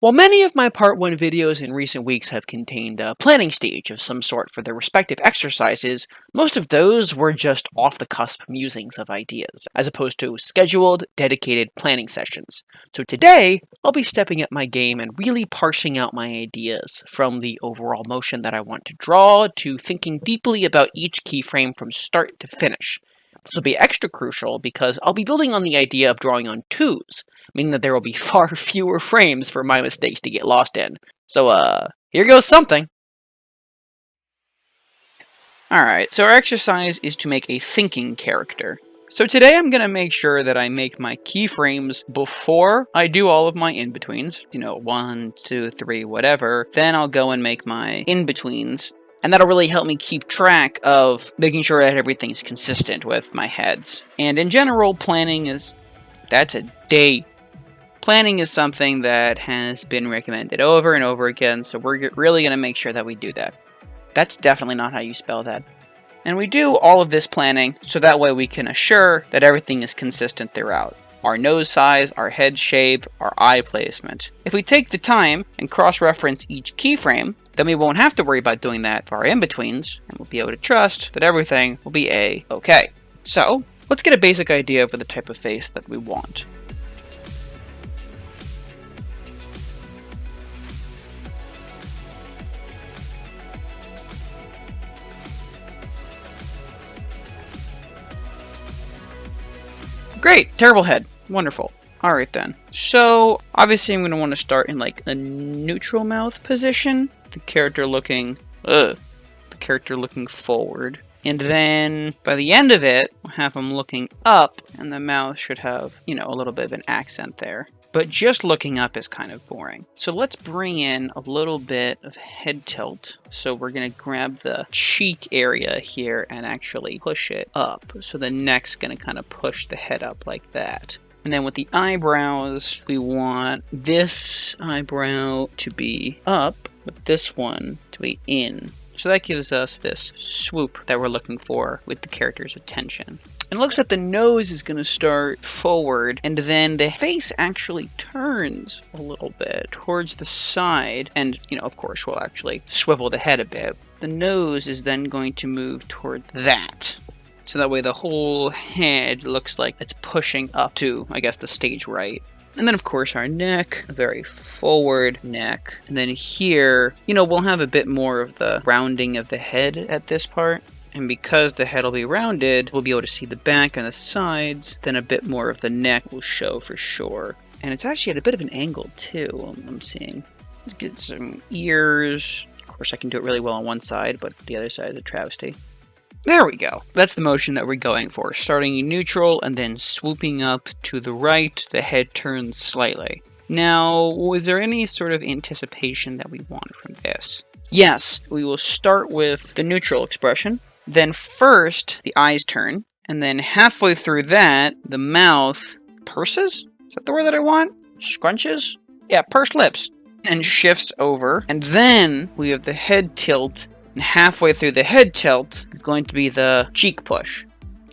While many of my Part 1 videos in recent weeks have contained a planning stage of some sort for their respective exercises, most of those were just off-the-cusp musings of ideas, as opposed to scheduled, dedicated planning sessions. So today, I'll be stepping up my game and really parsing out my ideas, from the overall motion that I want to draw, to thinking deeply about each keyframe from start to finish. This will be extra crucial because I'll be building on the idea of drawing on twos, meaning that there will be far fewer frames for my mistakes to get lost in. So, here goes something. Alright, so our exercise is to make a thinking character. So today I'm going to make sure that I make my keyframes before I do all of my in-betweens. 1, 2, 3, whatever. Then I'll go and make my in-betweens. And that'll really help me keep track of making sure that everything's consistent with my heads. And in general, that's a day. Planning is something that has been recommended over and over again, so we're really going to make sure that we do that. That's definitely not how you spell that. And we do all of this planning so that way we can assure that everything is consistent throughout. Our nose size, our head shape, our eye placement. If we take the time and cross-reference each keyframe, then we won't have to worry about doing that for our in-betweens, and we'll be able to trust that everything will be A-okay. So, let's get a basic idea for the type of face that we want. Great! Terrible head. Wonderful. Alright then. So, obviously I'm going to want to start in like a neutral mouth position. The character looking forward. And then, by the end of it, we'll have him looking up, and the mouth should have, a little bit of an accent there. But just looking up is kind of boring. So let's bring in a little bit of head tilt. So we're going to grab the cheek area here and actually push it up. So the neck's going to kind of push the head up like that. And then with the eyebrows, we want this eyebrow to be up, with this one to be in. So that gives us this swoop that we're looking for with the character's attention. And it looks like the nose is going to start forward, and then the face actually turns a little bit towards the side. And, of course, we'll actually swivel the head a bit. The nose is then going to move toward that. So that way the whole head looks like it's pushing up to, I guess, the stage right. And then, of course, our neck, a very forward neck. And then here, we'll have a bit more of the rounding of the head at this part. And because the head will be rounded, we'll be able to see the back and the sides. Then a bit more of the neck will show for sure. And it's actually at a bit of an angle, too, I'm seeing. Let's get some ears. Of course, I can do it really well on one side, but the other side is a travesty. There we go. That's the motion that we're going for. Starting in neutral and then swooping up to the right, the head turns slightly. Now, is there any sort of anticipation that we want from this? Yes, we will start with the neutral expression. Then first, the eyes turn. And then halfway through that, the mouth purses? Is that the word that I want? Scrunches? Yeah, pursed lips. And shifts over. And then we have the head tilt. And halfway through the head tilt is going to be the cheek push.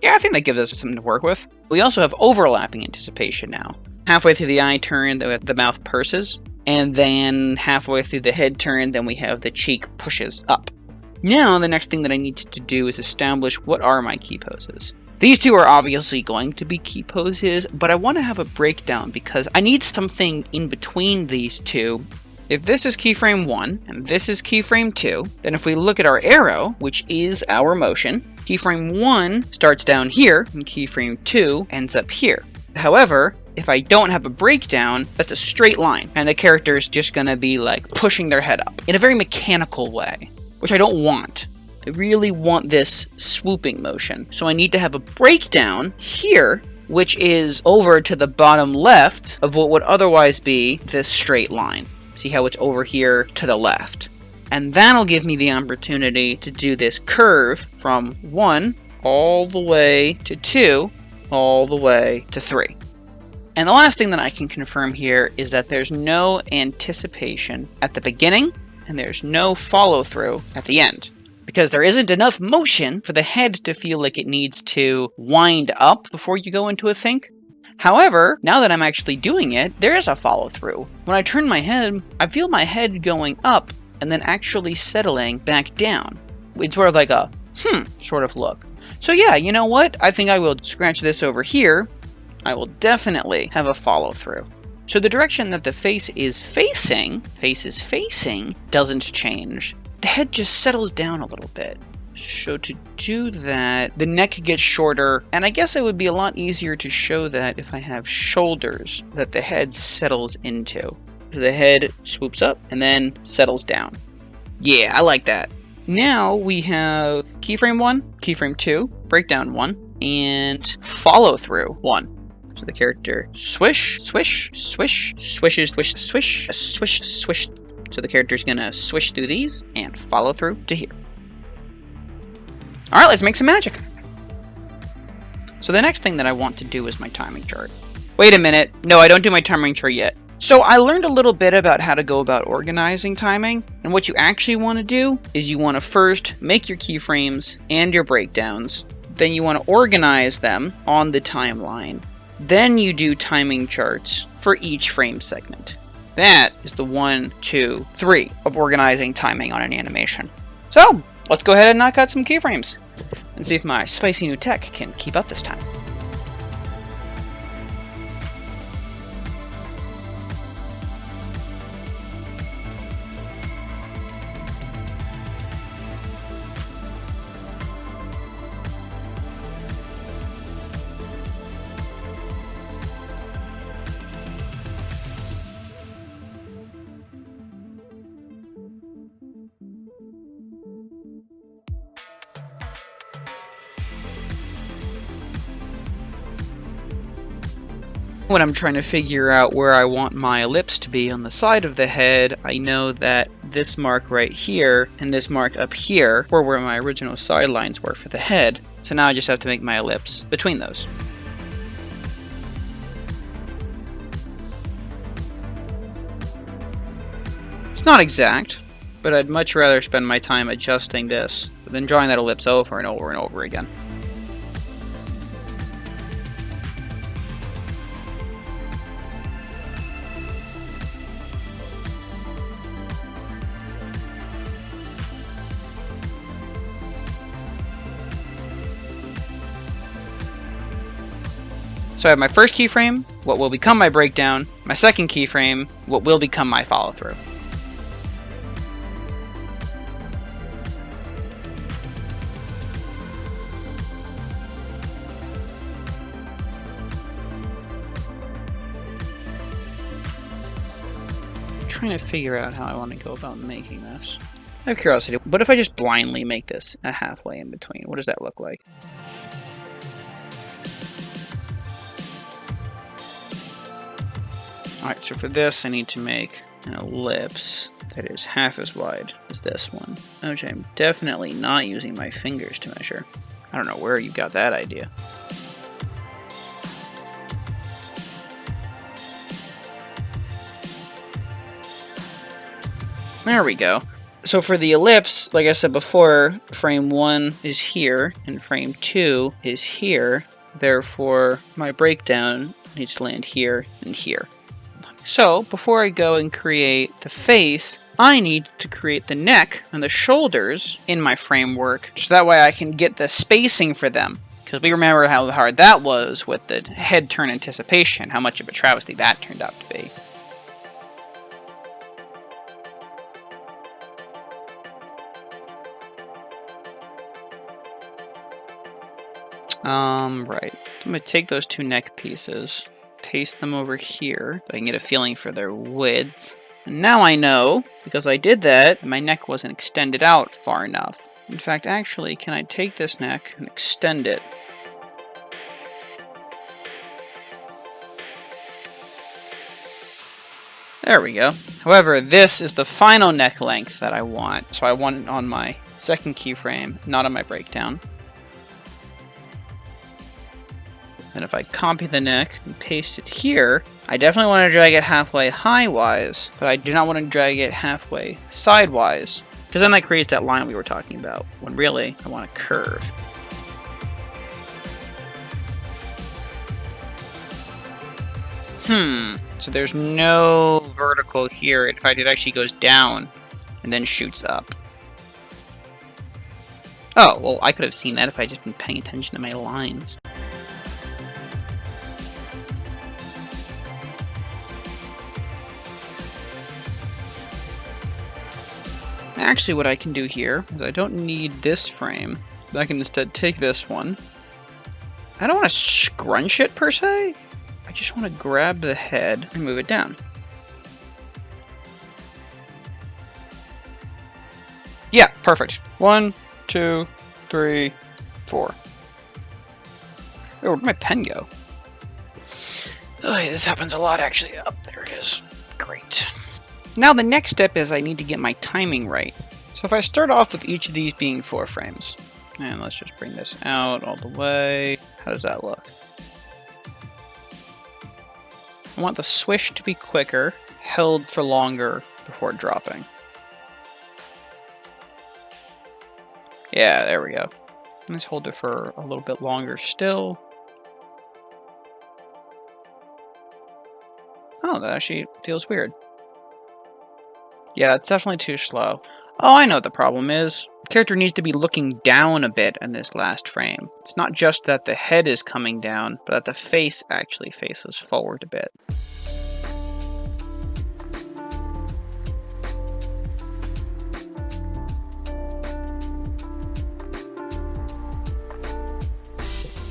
Yeah, I think that gives us something to work with. We also have overlapping anticipation now. Halfway through the eye turn, the mouth purses. And then halfway through the head turn, then we have the cheek pushes up. Now, the next thing that I need to do is establish what are my key poses. These two are obviously going to be key poses, but I want to have a breakdown because I need something in between these two. If this is keyframe 1, and this is keyframe 2, then if we look at our arrow, which is our motion, keyframe 1 starts down here, and keyframe 2 ends up here. However, if I don't have a breakdown, that's a straight line, and the character is just going to be like pushing their head up in a very mechanical way, which I don't want. I really want this swooping motion. So I need to have a breakdown here, which is over to the bottom left of what would otherwise be this straight line. See how it's over here to the left. And that'll give me the opportunity to do this curve from 1 all the way to 2, all the way to 3. And the last thing that I can confirm here is that there's no anticipation at the beginning, and there's no follow-through at the end. Because there isn't enough motion for the head to feel like it needs to wind up before you go into a think. However, now that I'm actually doing it, there is a follow through. When I turn my head, I feel my head going up and then actually settling back down. It's sort of like a sort of look. So yeah, you know what? I think I will scratch this over here. I will definitely have a follow through. So the direction that the face is facing, doesn't change. The head just settles down a little bit. So to do that, the neck gets shorter, and I guess it would be a lot easier to show that if I have shoulders that the head settles into. So the head swoops up and then settles down. Yeah, I like that. Now we have keyframe 1, keyframe 2, breakdown 1, and follow through 1. So the character swish, swish, swish, swishes, swish, swish, swish, swish. So the character's gonna swish through these and follow through to here. Alright, let's make some magic. So the next thing that I want to do is my timing chart. Wait a minute. No, I don't do my timing chart yet. So I learned a little bit about how to go about organizing timing, and what you actually want to do is you want to first make your keyframes and your breakdowns. Then you want to organize them on the timeline. Then you do timing charts for each frame segment. That is the 1, 2, 3 of organizing timing on an animation. So let's go ahead and knock out some keyframes and see if my spicy new tech can keep up this time. When I'm trying to figure out where I want my ellipse to be on the side of the head, I know that this mark right here and this mark up here were where my original sidelines were for the head. So now I just have to make my ellipse between those. It's not exact, but I'd much rather spend my time adjusting this than drawing that ellipse over and over and over again. So I have my first keyframe, what will become my breakdown, my second keyframe, what will become my follow through. I'm trying to figure out how I want to go about making this. I have curiosity, what if I just blindly make this a halfway in between? What does that look like? Alright, so for this I need to make an ellipse that is half as wide as this one, which I'm definitely not using my fingers to measure. I don't know where you got that idea. There we go. So for the ellipse, like I said before, frame 1 is here and frame 2 is here. Therefore, my breakdown needs to land here and here. So, before I go and create the face, I need to create the neck and the shoulders in my framework, so that way I can get the spacing for them. Because we remember how hard that was with the head turn anticipation, how much of a travesty that turned out to be. Right. I'm going to take those two neck pieces, paste them over here, so I can get a feeling for their width. And now I know, because I did that, my neck wasn't extended out far enough. In fact, actually, can I take this neck and extend it? There we go. However, this is the final neck length that I want, so I want it on my second keyframe, not on my breakdown. And if I copy the neck and paste it here, I definitely want to drag it halfway high-wise, but I do not want to drag it halfway sidewise, because then that creates that line we were talking about, when really I want a curve. So there's no vertical here. In fact, it actually goes down and then shoots up. Oh, well, I could have seen that if I just been paying attention to my lines. Actually, what I can do here is I don't need this frame. I can instead take this one. I don't want to scrunch it, per se. I just want to grab the head and move it down. Yeah, perfect. 1, 2, 3, 4. Oh, where'd my pen go? Oh, yeah, this happens a lot, actually. Oh, there it is. Great. Now the next step is I need to get my timing right. So if I start off with each of these being 4 frames, and let's just bring this out all the way. How does that look? I want the swish to be quicker, held for longer before dropping. Yeah, there we go. Let's hold it for a little bit longer still. Oh, that actually feels weird. Yeah, that's definitely too slow. Oh, I know what the problem is. The character needs to be looking down a bit in this last frame. It's not just that the head is coming down, but that the face actually faces forward a bit.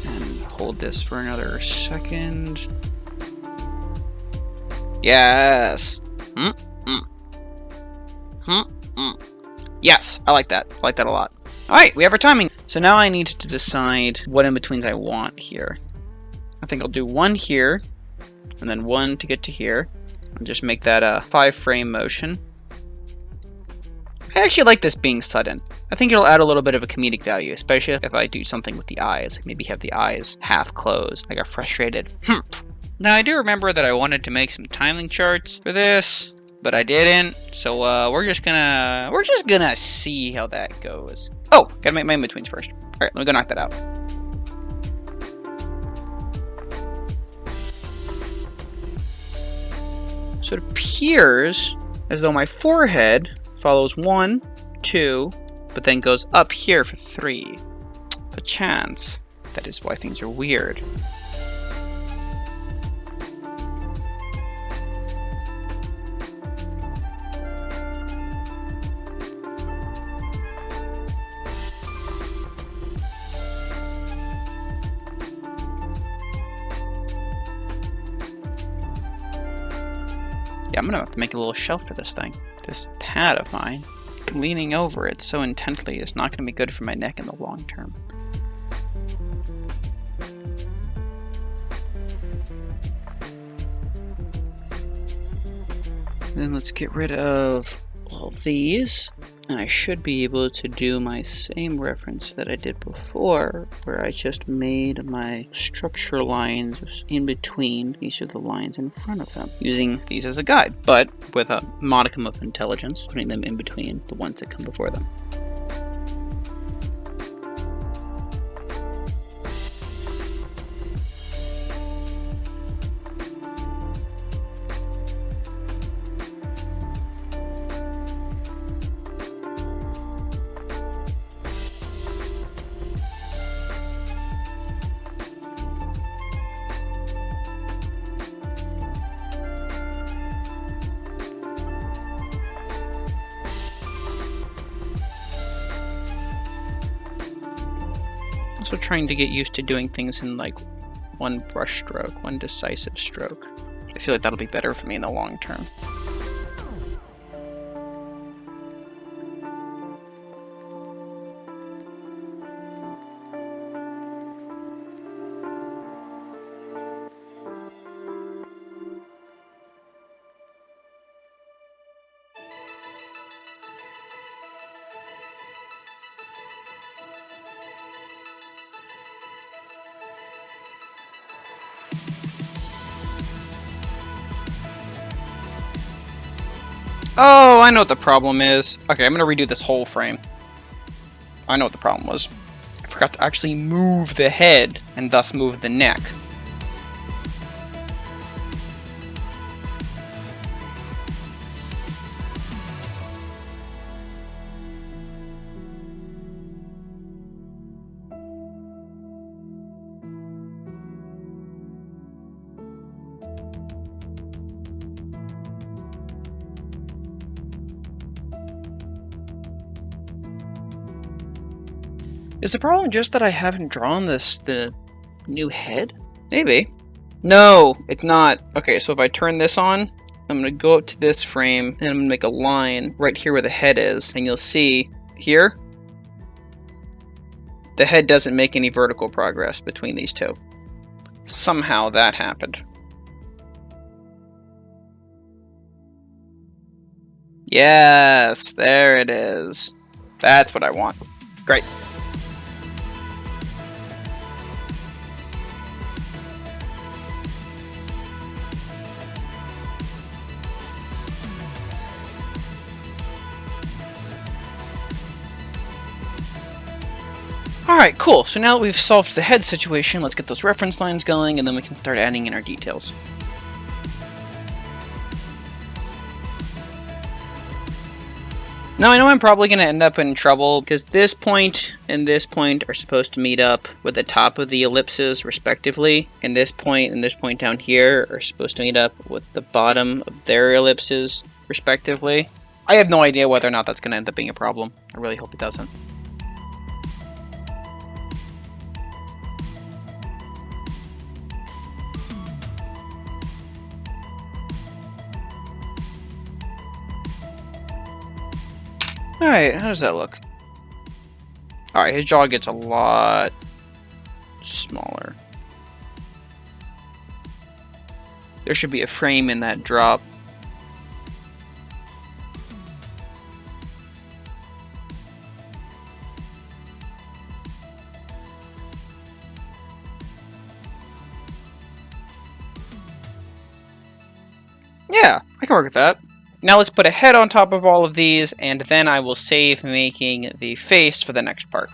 And hold this for another second. Yes! Yes, I like that. I like that a lot. Alright, we have our timing. So now I need to decide what in-betweens I want here. I think I'll do 1 here, and then 1 to get to here. And just make that a 5-frame motion. I actually like this being sudden. I think it'll add a little bit of a comedic value, especially if I do something with the eyes. Like maybe have the eyes half closed, like a frustrated humph. Now I do remember that I wanted to make some timing charts for this, but I didn't. So we're just gonna see how that goes. Oh, gotta make my in-betweens first. All right, let me go knock that out. So it appears as though my forehead follows 1, 2, but then goes up here for 3. Perchance, that is why things are weird. Yeah, I'm gonna have to make a little shelf for this thing. This pad of mine, leaning over it so intently is not gonna be good for my neck in the long term. Then let's get rid of all these. And I should be able to do my same reference that I did before, where I just made my structure lines in between each of the lines in front of them, using these as a guide, but with a modicum of intelligence, putting them in between the ones that come before them. Also trying to get used to doing things in like one brush stroke, one decisive stroke. I feel like that'll be better for me in the long term. Oh, I know what the problem is. Okay, I'm gonna redo this whole frame. I know what the problem was. I forgot to actually move the head, and thus move the neck. Is the problem just that I haven't drawn the new head? Maybe. No, it's not. Okay, so if I turn this on, I'm going to go up to this frame, and I'm going to make a line right here where the head is, and you'll see here, the head doesn't make any vertical progress between these two. Somehow that happened. Yes, there it is. That's what I want. Great. Alright, cool. So now that we've solved the head situation, let's get those reference lines going, and then we can start adding in our details. Now, I know I'm probably going to end up in trouble, because this point and this point are supposed to meet up with the top of the ellipses, respectively, and this point down here are supposed to meet up with the bottom of their ellipses, respectively. I have no idea whether or not that's going to end up being a problem. I really hope it doesn't. Alright, how does that look? Alright, his jaw gets a lot smaller. There should be a frame in that drop. Yeah, I can work with that. Now let's put a head on top of all of these, and then I will save making the face for the next part.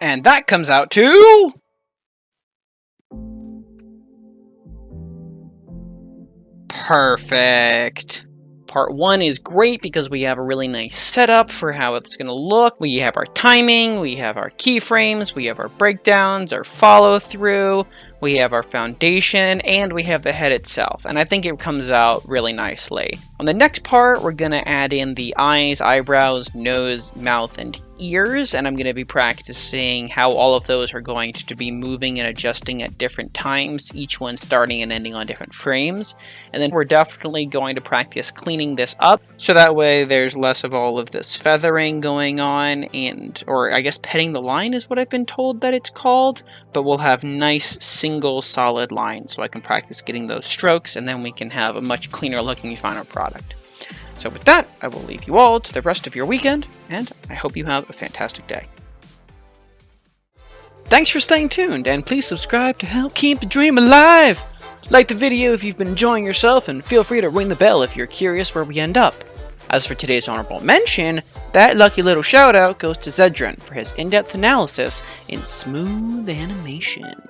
And that comes out to... perfect. Part 1 is great because we have a really nice setup for how it's going to look. We have our timing, we have our keyframes, we have our breakdowns, our follow-through, we have our foundation, and we have the head itself. And I think it comes out really nicely. On the next part, we're going to add in the eyes, eyebrows, nose, mouth, and ears, and I'm going to be practicing how all of those are going to be moving and adjusting at different times, each one starting and ending on different frames. And then we're definitely going to practice cleaning this up, so that way there's less of all of this feathering going on, or I guess petting the line is what I've been told that it's called, but we'll have nice single solid lines, so I can practice getting those strokes, and then we can have a much cleaner looking final product. So with that, I will leave you all to the rest of your weekend, and I hope you have a fantastic day. Thanks for staying tuned, and please subscribe to help keep the dream alive! Like the video if you've been enjoying yourself, and feel free to ring the bell if you're curious where we end up. As for today's honorable mention, that lucky little shout out goes to Zedran for his in-depth analysis in smooth animation.